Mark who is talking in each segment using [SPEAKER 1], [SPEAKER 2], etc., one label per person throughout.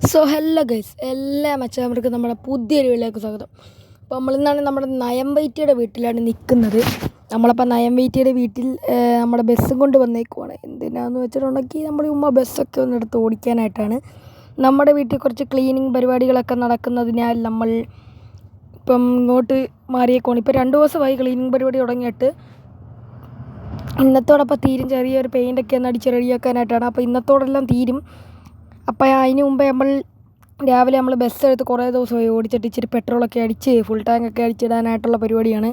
[SPEAKER 1] So hello guys, എല്ലാ മച്ചാന്മാർക്കും നമ്മുടെ പുതിയൊരു വീട്ടിലേക്ക് സ്വാഗതം. അപ്പോൾ നമ്മളിന്നാണ് നമ്മുടെ നയംവൈറ്റിയുടെ വീട്ടിലാണ് നിൽക്കുന്നത്. നമ്മളപ്പോൾ നയംവൈറ്റിയുടെ വീട്ടിൽ നമ്മുടെ ബസ്സും കൊണ്ട് വന്നേക്കുവാണ്. എന്തിനാന്ന് വെച്ചിട്ടുണ്ടെങ്കിൽ നമ്മൾ ബസ്സൊക്കെ ഒന്ന് എടുത്ത് ഓടിക്കാനായിട്ടാണ്. നമ്മുടെ വീട്ടിൽ കുറച്ച് ക്ലീനിങ് പരിപാടികളൊക്കെ നടക്കുന്നതിനാൽ നമ്മൾ ഇപ്പം ഇങ്ങോട്ട് മാറിയേക്കുവാണ്. ഇപ്പോൾ 2 ദിവസമായി ക്ലീനിങ് പരിപാടി തുടങ്ങിയിട്ട്. ഇന്നത്തോടൊപ്പം തീരും. ചെറിയൊരു പെയിൻ്റൊക്കെ ഒന്ന് അടിച്ച് റെഡിയാക്കാനായിട്ടാണ്. അപ്പോൾ ഇന്നത്തോടെല്ലാം തീരും. അപ്പോൾ അതിന് മുമ്പേ രാവിലെ നമ്മൾ ബസ് എടുത്ത് കുറേ ദിവസമായി ഓടിച്ചിട്ട് ഇച്ചിരി പെട്രോളൊക്കെ അടിച്ച് ഫുൾ ടാങ്കൊക്കെ അടിച്ചിടാനായിട്ടുള്ള പരിപാടിയാണ്.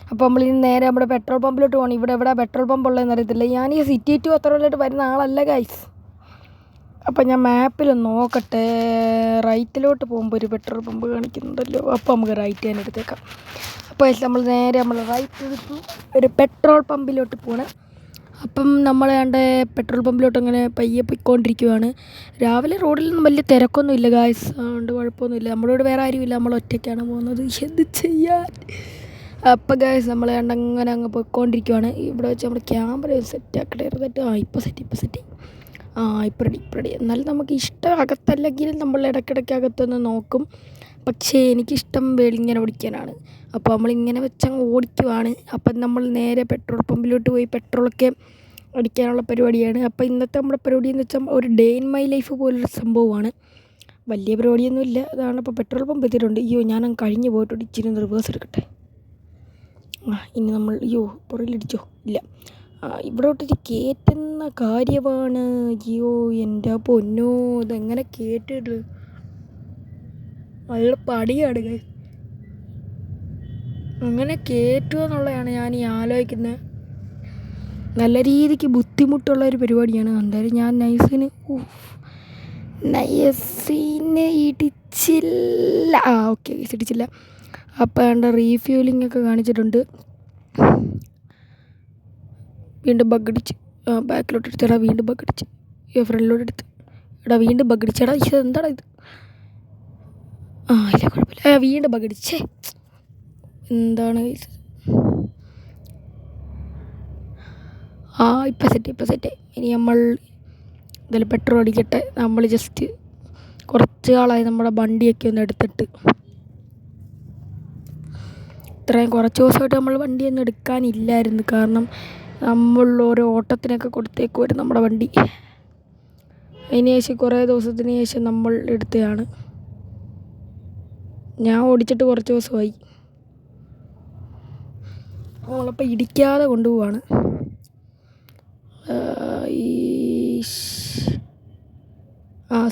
[SPEAKER 1] അപ്പോൾ നമ്മളിനി നേരെ നമ്മുടെ പെട്രോൾ പമ്പിലോട്ട് പോകണം. ഇവിടെ പെട്രോൾ പമ്പ് ഉള്ളതെന്ന് അറിയത്തില്ല. ഞാൻ ഈ സിറ്റി ടു അത്രയിലോട്ട് വരുന്ന ആളല്ല ഗൈസ്. അപ്പോൾ ഞാൻ മാപ്പിൽ നോക്കട്ടെ. റൈറ്റിലോട്ട് പോകുമ്പോൾ ഒരു പെട്രോൾ പമ്പ് കാണിക്കുന്നുണ്ടല്ലോ. അപ്പോൾ നമുക്ക് റൈറ്റ് തന്നെ എടുത്തേക്കാം. അപ്പോൾ നമ്മൾ റൈറ്റ് എടുത്തു ഒരു പെട്രോൾ പമ്പിലോട്ട് പോകണം. അപ്പം നമ്മൾ പെട്രോൾ പമ്പിലോട്ട് അങ്ങനെ പയ്യെ പോയിക്കൊണ്ടിരിക്കുകയാണ്. രാവിലെ റോഡിലൊന്നും വലിയ തിരക്കൊന്നുമില്ല ഗായ്സ്, അതുകൊണ്ട് കുഴപ്പമൊന്നുമില്ല. നമ്മളോട് വേറെ ആരുമില്ല, നമ്മൾ ഒറ്റയ്ക്കാണ് പോകുന്നത്. എന്ത് ചെയ്യാൻ? അപ്പം ഗായ്സ് നമ്മൾ അങ്ങനെ അങ്ങ് പോയിക്കൊണ്ടിരിക്കുകയാണ്. ഇവിടെ വെച്ച് നമ്മുടെ ക്യാമറ സെറ്റ് ആക്കട്ടെ. ഇപ്പോൾ സെറ്റ് ഇപ്പോൾ റെഡി. എന്നാലും നമുക്ക് ഇഷ്ടം അകത്തല്ലെങ്കിലും നമ്മൾ ഇടയ്ക്കിടയ്ക്ക് അകത്തൊന്ന് നോക്കും. പക്ഷേ എനിക്കിഷ്ടം വെളിങ്ങനെ ഓടിക്കാനാണ്. അപ്പോൾ നമ്മളിങ്ങനെ വെച്ചങ്ങ് ഓടിക്കുവാണ്. അപ്പം നമ്മൾ നേരെ പെട്രോൾ പമ്പിലോട്ട് പോയി പെട്രോളൊക്കെ അടിക്കാനുള്ള പരിപാടിയാണ്. അപ്പോൾ ഇന്നത്തെ നമ്മുടെ പരിപാടി എന്ന് വെച്ചാൽ ഒരു ഡേ ഇൻ മൈ ലൈഫ് പോലൊരു സംഭവമാണ്. വലിയ പരിപാടിയൊന്നുമില്ല. അതാണ് ഇപ്പോൾ പെട്രോൾ പമ്പ് എത്തിയിട്ടുണ്ട്. ഞാൻ കഴിഞ്ഞ് പോയിട്ടുണ്ട്. ഇച്ചിരി റിവേഴ്സ് എടുക്കട്ടെ. ഇനി നമ്മൾ പുറകിലിടിച്ചോ? ഇല്ല. ഇവിടോട്ടൊരു കയറ്റുന്ന കാര്യമാണ്. എൻ്റെ പൊന്നോ, ഇതെങ്ങനെ കേട്ടിട്ട് നല്ല പടിയാണ്. അങ്ങനെ കയറ്റുക എന്നുള്ളതാണ് ഞാൻ ഈ ആലോചിക്കുന്നത്. നല്ല രീതിക്ക് ബുദ്ധിമുട്ടുള്ള ഒരു പരിപാടിയാണ്. എന്തായാലും ഞാൻ നൈസിന് ഇടിച്ചില്ല. ഓക്കെ, ഇടിച്ചില്ല. അപ്പോൾ റീഫ്യൂലിംഗ് ഒക്കെ കാണിച്ചിട്ടുണ്ട്. വീണ്ടും ബഗ്ഗടിച്ച് ബാക്കിലോട്ട് എടുത്തടാ. വീണ്ടും ബഗ്ഗടിച്ച് ഫ്രണ്ടിലോട്ട് എടുത്ത് വീണ്ടും ബഗ്ഗടിച്ചടാ. എന്താടാ ഇത്? ഇല്ല കുഴപ്പമില്ല. വീണ്ടും ബഗ്ഗടിച്ചേ. എന്താണ് ഇപ്പം സെറ്റ്. ഇനി നമ്മൾ എന്തായാലും പെട്രോൾ അടിക്കട്ടെ. നമ്മൾ ജസ്റ്റ് കുറച്ച് ആളായി നമ്മുടെ വണ്ടിയൊക്കെ ഒന്ന് എടുത്തിട്ട്. ഇത്രയും കുറച്ച് ദിവസമായിട്ട് നമ്മൾ വണ്ടിയൊന്നും എടുക്കാനില്ലായിരുന്നു. കാരണം നമ്മൾ ഓരോ ഓട്ടത്തിനൊക്കെ കൊടുത്തേക്കുമായിരുന്നു നമ്മുടെ വണ്ടി. അതിന് ശേഷം കുറേ ദിവസത്തിന് ശേഷം നമ്മൾ എടുത്തതാണ്. ഞാൻ ഓടിച്ചിട്ട് കുറച്ച് ദിവസമായി. നമ്മളപ്പോൾ ഇടിക്കാതെ കൊണ്ടുപോവാണ്.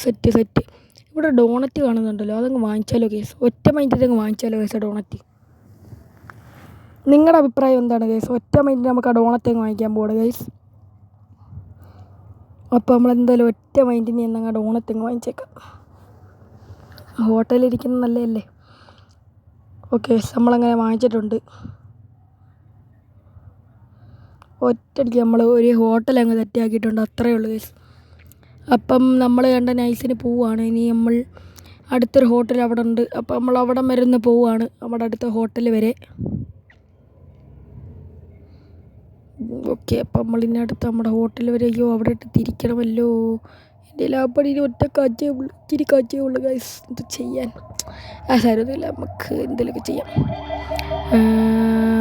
[SPEAKER 1] സെറ്റ്. ഇവിടെ ഡോണറ്റ് കാണുന്നുണ്ടല്ലോ, അതങ്ങ് വാങ്ങിച്ചാലോ കേസ്? ഒറ്റ മൈൻഡിൽ അങ്ങ് വാങ്ങിച്ചാലോ കേസ് ഡോണറ്റ്? നിങ്ങളുടെ അഭിപ്രായം എന്താണ് കേസ്? ഒറ്റ മൈൻഡിൽ നമുക്ക് ആ ഡോണറ്റ് അങ്ങ് വാങ്ങിക്കാൻ പോകണം കേസ്. അപ്പോൾ നമ്മളെന്തായാലും ഒറ്റ മൈൻഡിന് എന്നങ്ങ് ഡോണറ്റ് അങ്ങ് വാങ്ങിച്ചേക്കാം. ഹോട്ടലിരിക്കുന്നത് നല്ലതല്ലേ? ഓക്കെ, നമ്മളങ്ങനെ വാങ്ങിച്ചിട്ടുണ്ട്. ഒറ്റയടിക്ക് നമ്മൾ ഒരു ഹോട്ടൽ അങ്ങ് സെറ്റാക്കിയിട്ടുണ്ട്. അത്രയേ ഉള്ളൂ കേസ്. അപ്പം നമ്മൾ നൈസിന് പോവുകയാണ്. ഇനി നമ്മൾ അടുത്തൊരു ഹോട്ടൽ അവിടെ ഉണ്ട്. അപ്പം നമ്മൾ അവിടം വരെ ഒന്ന് പോവുകയാണ്, നമ്മുടെ അടുത്ത ഹോട്ടൽ വരെ. ഓക്കെ, അപ്പം നമ്മളിനി അടുത്ത് നമ്മുടെ ഹോട്ടൽ വരെ. അവിടെ ഇട്ട് തിരിക്കണമല്ലോ. എൻ്റെ ലാപ്പടി ഇച്ചിരി കാച്ചേ ഉള്ളൂ ഗൈസ്. എന്ത് ചെയ്യാൻ? സാരമൊന്നുമില്ല, നമുക്ക് എന്തെങ്കിലുമൊക്കെ ചെയ്യാം.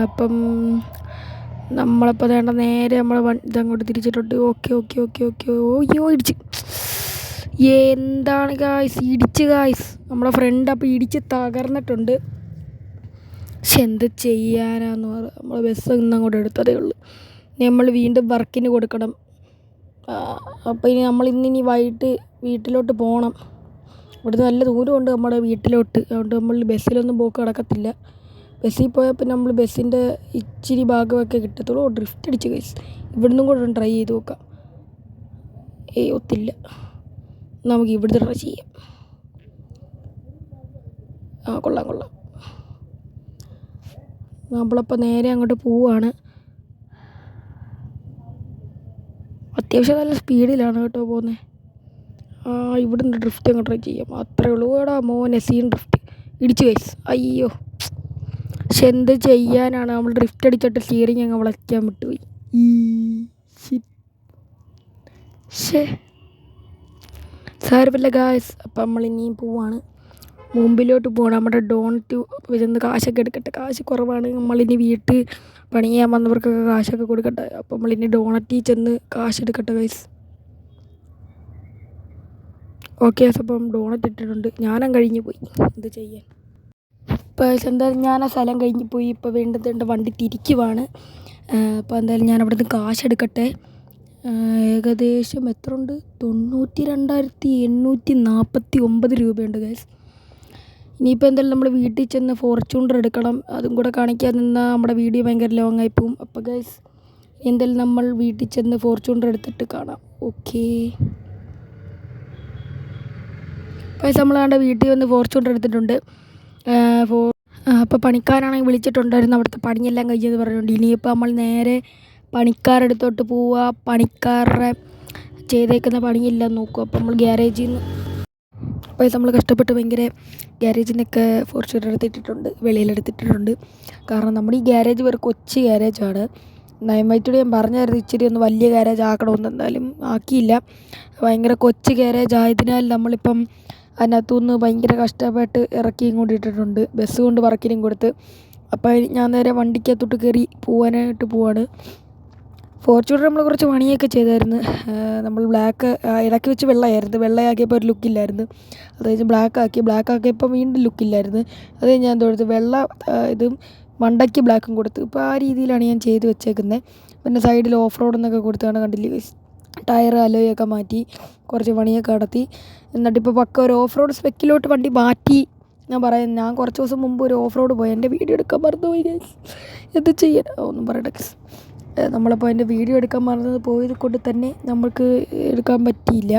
[SPEAKER 1] അപ്പം നമ്മളപ്പോൾ നേരെ നമ്മൾ ഇതങ്ങോട്ട് തിരിച്ചിട്ടുണ്ട്. ഓക്കെ. ഇടിച്ച്. എന്താണ് ഗായ്സ്? ഇടിച്ച് ഗായ്സ്. നമ്മുടെ ഫ്രണ്ട് അപ്പോൾ ഇടിച്ച് തകർന്നിട്ടുണ്ട്. പക്ഷെ എന്ത് ചെയ്യാനാന്ന് പറയാം. നമ്മൾ ബസ് ഇന്നങ്ങോട്ട് എടുത്തതേ ഉള്ളൂ. നമ്മൾ വീണ്ടും വർക്കിന് കൊടുക്കണം. അപ്പോൾ ഇനി വൈകിട്ട് വീട്ടിലോട്ട് പോകണം. ഇവിടുന്ന് നല്ല ദൂരമുണ്ട് നമ്മുടെ വീട്ടിലോട്ട്. അതുകൊണ്ട് നമ്മൾ ബസ്സിലൊന്നും പോക്ക് നടക്കത്തില്ല. ബസ്സിൽ പോയാൽ പിന്നെ നമ്മൾ ബസ്സിൻ്റെ ഇച്ചിരി ഭാഗമൊക്കെ കിട്ടത്തുള്ളൂ. ഡ്രിഫ്റ്റ് അടിച്ച് ഗൈസ്. ഇവിടുന്നും കൂടെ ട്രൈ ചെയ്ത് നോക്കാം. ഒത്തില്ല, നമുക്ക് ഇവിടുത്തെ ട്രൈ ചെയ്യാം. കൊള്ളാം. നമ്മളപ്പോൾ നേരെ അങ്ങോട്ട് പോവുകയാണ്. അത്യാവശ്യം നല്ല സ്പീഡിലാണ് കേട്ടോ പോകുന്നത്. ഇവിടുന്ന് ഡ്രിഫ്റ്റ് അങ്ങ് ട്രൈ ചെയ്യാം. അത്രേ ഉള്ളൂ. മോനെ സീൻ ഡ്രിഫ്റ്റ് ഇടിച്ച് ഗൈസ്. അയ്യോ, പക്ഷെ എന്ത് ചെയ്യാനാണ്? നമ്മൾ ഡ്രിഫ്റ്റ് അടിച്ചിട്ട് സ്റ്റിയറിങ് അങ്ങ് വിളയ്ക്കാൻ വിട്ടുപോയി. സാരമില്ല ഗായ്സ്. അപ്പം നമ്മളിനിയും പോവാണ്, മുമ്പിലോട്ട് പോകണം. നമ്മുടെ ഡോണറ്റ് വരുന്ന കാശൊക്കെ എടുക്കട്ടെ. കാശ് കുറവാണ്. നമ്മളിനി വീട്ടിൽ പണി ചെയ്യാൻ വന്നവർക്കൊക്കെ കാശൊക്കെ കൊടുക്കട്ടെ. അപ്പം നമ്മളിനി ഡോണറ്റിൽ ചെന്ന് കാശ് എടുക്കട്ടെ ഗൈസ്. ഓക്കെ, അപ്പം ഡോണറ്റ് ഇട്ടിട്ടുണ്ട്. ഞാനും കഴിഞ്ഞ് പോയി, എന്ത് ചെയ്യാൻ. ഇപ്പോൾ എന്തായാലും ഞാൻ ആ സ്ഥലം കഴിഞ്ഞ് പോയി. ഇപ്പോൾ വീണ്ടും വണ്ടി തിരിക്കുവാണ്. അപ്പോൾ എന്തായാലും ഞാൻ അവിടുന്ന് കാശ് എടുക്കട്ടെ. ഏകദേശം എത്ര ഉണ്ട്? 92,849 രൂപയുണ്ട് ഗൈസ്. ഇനിയിപ്പോൾ എന്തായാലും നമ്മൾ വീട്ടിൽ ചെന്ന് ഫോർച്യൂണർ എടുക്കണം. അതും കൂടെ കാണിക്കാൻ നിന്നാൽ നമ്മുടെ വീഡിയോ ഭയങ്കര ലോങ് ആയി പോവും. അപ്പോൾ ഗൈസ് എന്തായാലും നമ്മൾ വീട്ടിൽ ചെന്ന് ഫോർച്യൂണർ എടുത്തിട്ട് കാണാം. ഓക്കേ ഗൈസ്, നമ്മളാണ്ട് വീട്ടിൽ വന്ന് ഫോർച്യൂണർ എടുത്തിട്ടുണ്ട്. അപ്പോൾ പണിക്കാരാണെങ്കിൽ വിളിച്ചിട്ടുണ്ടായിരുന്നു, അവിടുത്തെ പണിയെല്ലാം കഴിഞ്ഞെന്ന് പറഞ്ഞുകൊണ്ട്. ഇനിയിപ്പോൾ നമ്മൾ നേരെ പണിക്കാരെടുത്തോട്ട് പോവുക. പണിക്കാരുടെ ചെയ്തേക്കുന്ന പണിയെല്ലാം നോക്കുക. അപ്പോൾ നമ്മൾ ഗ്യാരേജിൽ നിന്ന് നമ്മൾ കഷ്ടപ്പെട്ട് ഭയങ്കര ഗ്യാരേജിൽ നിന്നൊക്കെ ഫോർച്യൂണർ എടുത്തിട്ടിട്ടുണ്ട്, വെളിയിലെടുത്തിട്ടുണ്ട്. കാരണം നമ്മുടെ ഈ ഗ്യാരേജ് ഒരു കൊച്ചു ഗ്യാരേജാണ്. നയമായിട്ടോട് ഞാൻ പറഞ്ഞായിരുന്നു ഇച്ചിരി ഒന്ന് വലിയ ഗ്യാരേജ് ആക്കണമെന്ന്, എന്തായാലും ആക്കിയില്ല. ഭയങ്കര കൊച്ചു ഗ്യാരേജ് ആയതിനാൽ നമ്മളിപ്പം അതിനകത്തുനിന്ന് ഭയങ്കര കഷ്ടപ്പെട്ട് ഇറക്കിയും കൊണ്ടിട്ടിട്ടുണ്ട്. ബസ് കൊണ്ട് വർക്കിനും കൊടുത്ത്. അപ്പോൾ ഞാൻ നേരെ വണ്ടിക്കകത്തോട്ട് കയറി പോവാണ്. ഫോർച്യൂണർ നമ്മൾ കുറച്ച് പണിയൊക്കെ ചെയ്തായിരുന്നു. നമ്മൾ ബ്ലാക്ക് ഇടയ്ക്ക് വെച്ച് വെള്ളയാക്കിയപ്പോൾ ഒരു ലുക്കില്ലായിരുന്നു. അത് കഴിഞ്ഞ് ബ്ലാക്ക് ആക്കിയപ്പോൾ വീണ്ടും ലുക്കില്ലായിരുന്നു. അത് കഴിഞ്ഞ് ഞാൻ കൊടുത്ത് ഇതും മണ്ടയ്ക്ക് ബ്ലാക്കും കൊടുത്തു. ഇപ്പോൾ ആ രീതിയിലാണ് ഞാൻ ചെയ്ത് വെച്ചേക്കുന്നത്. പിന്നെ സൈഡിൽ ഓഫ് റോഡ് എന്നൊക്കെ കൊടുത്താണ്, കണ്ടില്ലേ. ടയർ അലോയൊക്കെ മാറ്റി കുറച്ച് പണിയൊക്കെ നടത്തി. എന്നിട്ടിപ്പോൾ പക്ക ഒരു ഓഫ് റോഡ് സ്പെക്കിലോട്ട് വണ്ടി മാറ്റി. ഞാൻ കുറച്ച് ദിവസം മുമ്പ് ഒരു ഓഫ് റോഡ് പോയി, എൻ്റെ വീഡിയോ എടുക്കാൻ മറന്നുപോയി ഗൈസ്. എന്ത് ചെയ്യാൻ, ഒന്നും പറയട്ടെ. നമ്മളപ്പോൾ അതിൻ്റെ വീഡിയോ എടുക്കാൻ മറന്നത് പോയത് കൊണ്ട് തന്നെ നമുക്ക് എടുക്കാൻ പറ്റിയില്ല.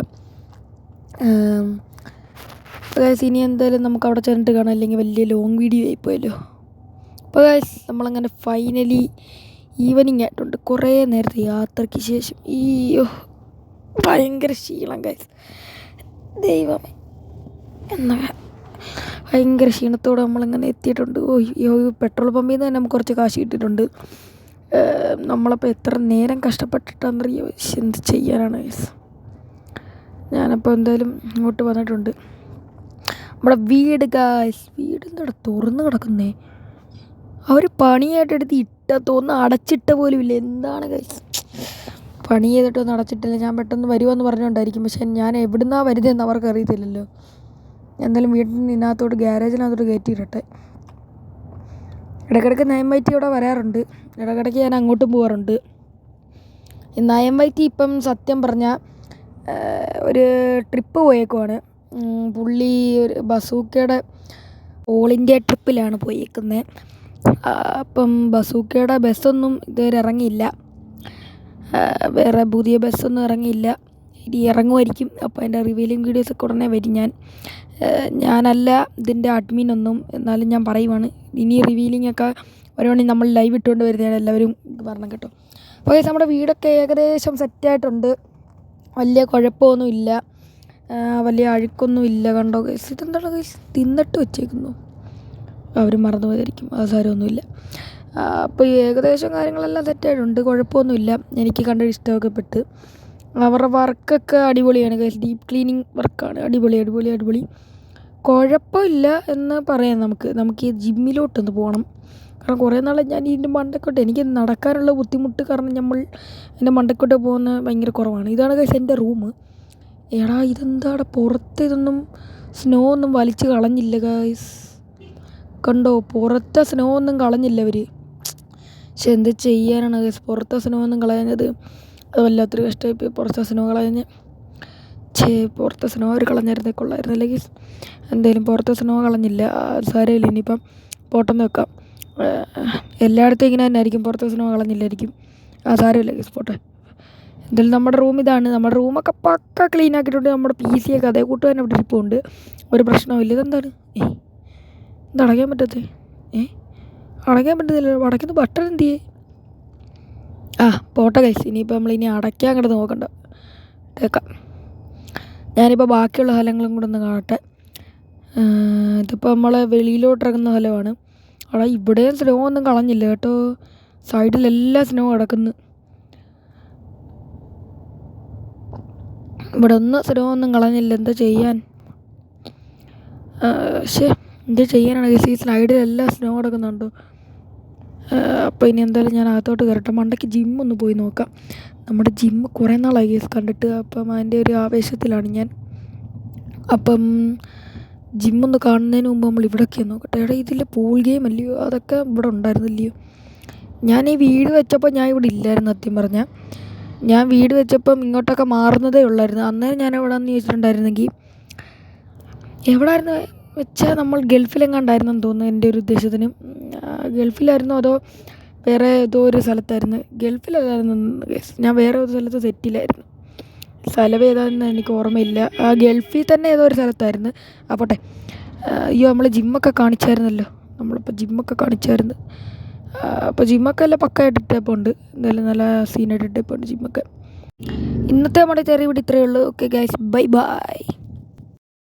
[SPEAKER 1] ഗൈസ് ഇനി എന്തായാലും നമുക്ക് അവിടെ ചെന്നിട്ട് കാണാം, അല്ലെങ്കിൽ വലിയ ലോങ് വീഡിയോ ആയിപ്പോയല്ലോ. അപ്പോൾ ഗൈസ് നമ്മളങ്ങനെ ഫൈനലി ഈവനിങ് ആയിട്ടുണ്ട്. കുറേ നേരത്തെ യാത്രയ്ക്ക് ശേഷം ഭയങ്കര ക്ഷീണം ഗൈസ്. ദൈവമേ, എന്നാ ഭയങ്കര ക്ഷീണത്തോടെ നമ്മളിങ്ങനെ എത്തിയിട്ടുണ്ട്. പെട്രോൾ പമ്പിൽ നിന്ന് തന്നെ നമുക്ക് കുറച്ച് കാശ് കിട്ടിയിട്ടുണ്ട്. നമ്മളപ്പോൾ എത്ര നേരം കഷ്ടപ്പെട്ടിട്ടാണെന്നറിയോ. എന്ത് ചെയ്യാനാണ് ഗൈസ്. ഞാനപ്പോൾ എന്തായാലും ഇങ്ങോട്ട് വന്നിട്ടുണ്ട്. നമ്മുടെ വീട് ഗൈസ്, വീട് എന്താ തുറന്ന് കിടക്കുന്നേ. അവർ പണിയായിട്ടെടുത്ത് തോന്നുന്നു അടച്ചിട്ട പോലും ഇല്ല. എന്താണ് ഗൈസ്, പണി ചെയ്തിട്ടൊന്നും അടച്ചിട്ടില്ല. ഞാൻ പെട്ടെന്ന് വരുമെന്ന് പറഞ്ഞുകൊണ്ടായിരിക്കും, പക്ഷേ ഞാൻ എവിടുന്നാണ് വരുന്നതെന്ന് അവർക്ക് അറിയത്തില്ലല്ലോ. എന്തായാലും വീട്ടിൽ ഇതിനകത്തോട്ട് ഗ്യാരേജിനകത്തോട്ട് കയറ്റിയിട്ടെ. ഇടയ്ക്കിടയ്ക്ക് നയംവൈറ്റി ഇവിടെ വരാറുണ്ട്. ഇടയ്ക്കിടയ്ക്ക് ഞാൻ അങ്ങോട്ടും പോകാറുണ്ട്. നയംവൈറ്റി ഇപ്പം സത്യം പറഞ്ഞാൽ ഒരു ട്രിപ്പ് പോയേക്കുവാണ്. പുള്ളി ഒരു ബസൂക്കയുടെ ഓൾ ഇന്ത്യ ട്രിപ്പിലാണ് പോയേക്കുന്നത്. അപ്പം ബസൂക്കയുടെ ബസ്സൊന്നും ഇതുവരെ ഇറങ്ങിയില്ല. വേറെ പുതിയ ബസ്സൊന്നും ഇറങ്ങിയില്ല. ഇനി ഇറങ്ങുമായിരിക്കും. അപ്പോൾ അതിൻ്റെ റിവീലിംഗ് വീഡിയോസൊക്കെ ഉടനെ വരും. ഞാനല്ല ഇതിൻ്റെ അഡ്മിനൊന്നും, എന്നാലും ഞാൻ പറയുവാണ്. ഇനി റിവീലിംഗ് ഒക്കെ വരുവാണെങ്കിൽ നമ്മൾ ലൈവ് ഇട്ടുകൊണ്ട് വരുന്നതാണ്, എല്ലാവരും പറഞ്ഞു കേട്ടോ. അപ്പോൾ നമ്മുടെ വീടൊക്കെ ഏകദേശം സെറ്റായിട്ടുണ്ട്. വലിയ കുഴപ്പമൊന്നും ഇല്ല, വലിയ അഴുക്കൊന്നും ഇല്ല. കണ്ടോ ഗൈസ്, ഇതെന്താണ് ഗൈസ് തിന്നിട്ട് വെച്ചേക്കുന്നു. അവർ മറന്നു പോയതായിരിക്കും, അത് സാരമൊന്നുമില്ല. അപ്പോൾ ഏകദേശം കാര്യങ്ങളെല്ലാം സെറ്റായിട്ടുണ്ട്, കുഴപ്പമൊന്നുമില്ല. എനിക്ക് കണ്ടൊരു ഇഷ്ടമൊക്കെ പെട്ട്. അവരുടെ വർക്കൊക്കെ അടിപൊളിയാണ് ഗൈസ്. ഡീപ്പ് ക്ലീനിങ് വർക്കാണ്. അടിപൊളി. കുഴപ്പമില്ല എന്ന് പറയാം. നമുക്ക് ഈ ജിമ്മിലോട്ടൊന്ന് പോകണം. കാരണം കുറേ നാളെ ഞാൻ ഇതിൻ്റെ മണ്ടക്കോട്ട്, എനിക്ക് നടക്കാനുള്ള ബുദ്ധിമുട്ട് കാരണം എൻ്റെ മണ്ടക്കോട്ട് പോകുന്ന ഭയങ്കര കുറവാണ്. ഇതാണ് ഗൈസ് എൻ്റെ റൂം. എടാ ഇതെന്താടെ പുറത്ത് ഇതൊന്നും സ്നോ ഒന്നും വലിച്ച് കളഞ്ഞില്ല ഗൈസ്. കണ്ടോ, പുറത്തെ സ്നോ ഒന്നും കളഞ്ഞില്ല അവർ. പക്ഷെ എന്ത് ചെയ്യാനാണ് ഗൈസ്, പുറത്തെ സ്നോ ഒന്നും കളഞ്ഞത് അത് വല്ലാത്തൊരു കഷ്ടമായി. പുറത്തെ സ്നോ കളഞ്ഞ് പുറത്തെ സ്നോ അവർ കളഞ്ഞായിരുന്നേ കൊള്ളായിരുന്നല്ലേ ഗൈസ്. എന്തായാലും പുറത്തെ സ്നോ കളഞ്ഞില്ല, സാരമില്ല. ഇനിയിപ്പം പോട്ടെന്ന് വെക്കാം. എല്ലായിടത്തും ഇങ്ങനെ തന്നെ ആയിരിക്കും, പുറത്തെ സ്നോ കളഞ്ഞില്ലായിരിക്കും. സാരമില്ല ഗൈസ്, പോട്ടെ. എന്തായാലും നമ്മുടെ റൂം ഇതാണ്. നമ്മുടെ റൂമൊക്കെ പക്ക ക്ലീൻ ആക്കിയിട്ടുണ്ട്. നമ്മുടെ PC ഒക്കെ അതേ കൂട്ട് തന്നെ ഇവിടെ ഇരിപ്പുണ്ട്, ഒരു പ്രശ്നമില്ല. ഇതെന്താണ് ഇത് അടയ്ക്കാൻ പറ്റത്തേ? അടയ്ക്കാൻ പറ്റത്തില്ല. അടയ്ക്കുന്ന ബട്ടൺ എന്ത് ചെയ്യേ? പോട്ടെ ഗൈസ്. ഇനിയിപ്പോൾ നമ്മളിനി അടയ്ക്കാൻ കിടന്ന് നോക്കണ്ട, കേൾക്കാം. ഞാനിപ്പോൾ ബാക്കിയുള്ള സ്ഥലങ്ങളും കൂടെ ഒന്ന് കാണട്ടെ. ഇതിപ്പോൾ നമ്മളെ വെളിയിലോട്ട് ഇറങ്ങുന്ന സ്ഥലമാണ്. അവിടെ ഇവിടെയും സ്നോ ഒന്നും കളഞ്ഞില്ല കേട്ടോ. സൈഡിലെല്ലാം സ്നോ കിടക്കുന്നു. ഇവിടെ ഒന്നും കളഞ്ഞില്ല, എന്താ ചെയ്യാൻ. പക്ഷേ എന്താ ചെയ്യാനാണ് ഗൈസ്, ഈ സ്ലൈഡിലെല്ലാം സ്നോ കിടക്കുന്നുണ്ടോ. അപ്പോൾ ഇനി എന്തായാലും ഞാൻ അകത്തോട്ട് കയറട്ടെ. മണ്ടയ്ക്ക് ജിമ്മൊന്ന് പോയി നോക്കാം. നമ്മുടെ ജിമ്മ് കുറേ നാളായി ഗൈസ് കണ്ടിട്ട്. അപ്പം അതിൻ്റെ ഒരു ആവേശത്തിലാണ് ഞാൻ. അപ്പം ജിമ്മൊന്ന് കാണുന്നതിന് മുമ്പ് നമ്മൾ ഇവിടെയൊക്കെ നോക്കട്ടെ. എടാ ഇതിൽ പൂൾ ഗെയിം അല്ലയോ, അതൊക്കെ ഇവിടെ ഉണ്ടായിരുന്നില്ലയോ. ഞാൻ ഈ വീട് വെച്ചപ്പോൾ ഞാൻ ഇവിടെ ഇല്ലായിരുന്നു സത്യം പറഞ്ഞാൽ. ഞാൻ വീട് വെച്ചപ്പം ഇങ്ങോട്ടൊക്കെ മാറുന്നതേ ഉള്ളായിരുന്നു. അന്നേരം ഞാൻ എവിടെ നിന്ന് ചോദിച്ചിട്ടുണ്ടായിരുന്നെങ്കിൽ എവിടെയായിരുന്നു വെച്ചാൽ നമ്മൾ ഗൾഫിലെങ്ങാണ്ടായിരുന്നെന്ന് തോന്നുന്നു എൻ്റെ ഒരു ഉദ്ദേശത്തിന്. ഗൾഫിലായിരുന്നോ അതോ വേറെ ഏതോ ഒരു സ്ഥലത്തായിരുന്നു. ഗൾഫിലല്ലായിരുന്നു, ഞാൻ വേറെ ഒരു സ്ഥലത്ത് സെറ്റിലായിരുന്നു. സ്ഥലം ഏതാണെന്ന് എനിക്ക് ഓർമ്മയില്ല. ആ ഗൾഫിൽ തന്നെ ഏതോ ഒരു സ്ഥലത്തായിരുന്നു. പോട്ടെ. അയ്യോ നമ്മൾ ജിമ്മൊക്കെ കാണിച്ചായിരുന്നല്ലോ. നമ്മളിപ്പോൾ ജിമ്മൊക്കെ കാണിച്ചായിരുന്നു. അപ്പോൾ ജിമ്മൊക്കെ എല്ലാം പക്കയായിട്ട് ഇട്ടേപ്പുണ്ട്. എന്തായാലും നല്ല സീനായിട്ട് ഇട്ടേപ്പുണ്ട് ജിമ്മൊക്കെ. ഇന്നത്തെ നമ്മുടെ ചെറിയ വീട് ഇത്രയേ ഉള്ളൂ. Okay guys, bye bye.